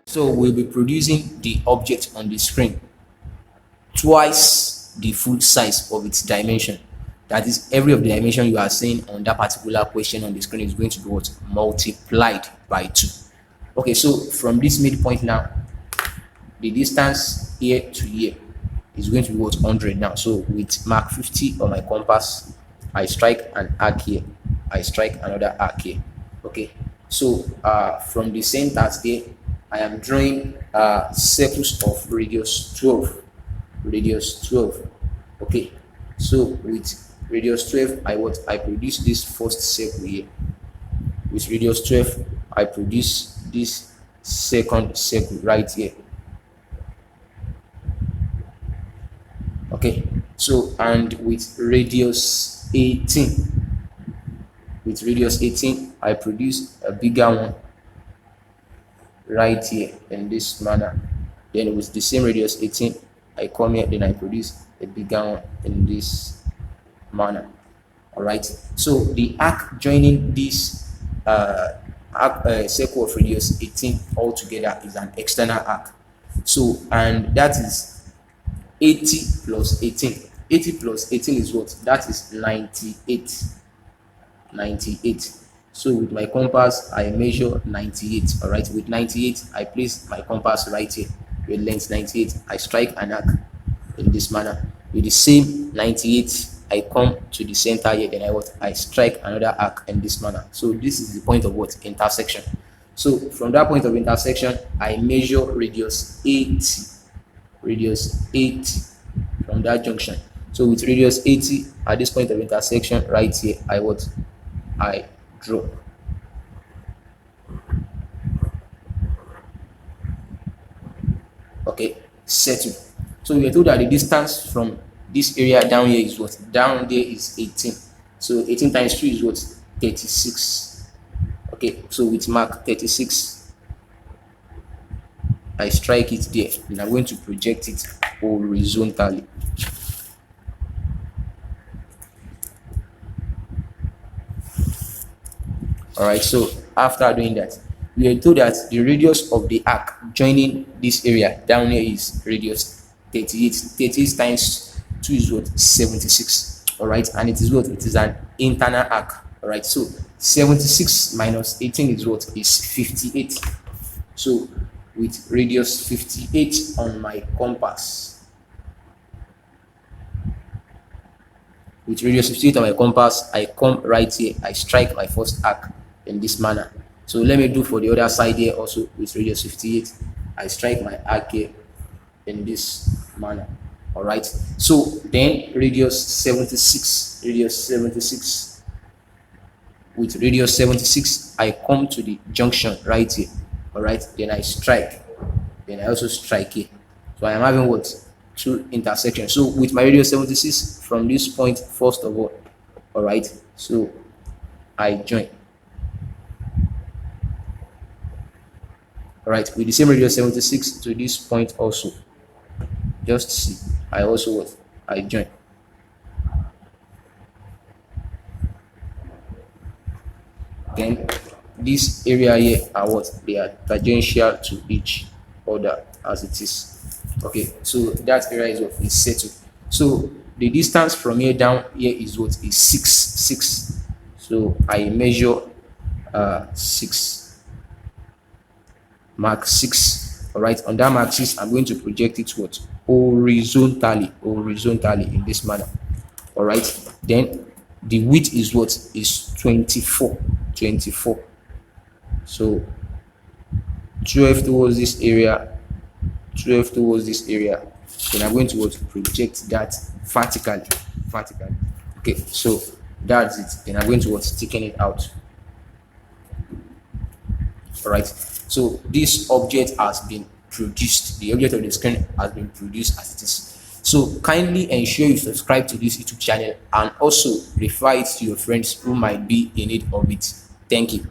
So we'll be producing the object on the screen twice the full size of its dimension. That is, every of the dimension you are seeing on that particular question on the screen is going to be what? Multiplied by 2. Okay, so from this midpoint now, the distance here to here is going to be what? 100 now. So with mark 50 on my compass, I strike an arc here, I strike another arc here. Okay, so from the center there, I am drawing circles of radius 12. Okay, so with radius 12, I produce this first circle here. With radius 12, I produce this second circle right here. Okay, so and with radius 18, I produce a bigger one right here in this manner. Then with the same radius 18, I come here, then I produce a bigger one in this manner. All right, so the arc joining this circle of radius 18 all together is an external arc. So, and that is 80 plus 18. 80 plus 18 is what? That is 98. So with my compass, I measure 98. All right, with 98, I place my compass right here. With length 98, I strike an arc in this manner. With the same 98, I come to the center here, then I strike another arc in this manner. So this is the point of what? Intersection. So from that point of intersection, I measure radius 80 from that junction. So with radius 80 at this point of intersection right here, I draw. Okay, settle. So we are told that the distance from this area down here is what? Down there is 18. So 18 times 2 is what? 36. Okay, so with mark 36, I strike it there, and I'm going to project it horizontally. All right, so after doing that, we are told that the radius of the arc joining this area down here is radius 38. 38 times 2 is what? 76. All right, and it is what? It is an internal arc. All right, so 76 minus 18 is what? Is 58. So with radius 58 on my compass, I come right here, I strike my first arc in this manner. So let me do for the other side here also. With radius 58, I strike my arc here in this manner. All right, so then radius 76, with radius 76, I come to the junction right here. All right, then I strike, then I also strike here. So I am having what? Two intersections. So with my radius 76 from this point, first of all right, so I join. All right, with the same radius 76 to this point also, just see, I also I join. Then this area here are what? They are tangential to each other as it is. Okay, so that area is what is settled. So the distance from here down here is what? Is 6. So I measure 6, mark 6. All right, on that mark 6, I'm going to project it what? Horizontally in this manner. All right, then the width is what? Is 24. So 12 towards this area, then I'm going to project that vertically. Okay, so that's it. Then I'm going to thicken it out. All right, so this object has been produced. The object of the screen has been produced as it is. So kindly ensure you subscribe to this YouTube channel and also refer it to your friends who might be in need of it. Thank you.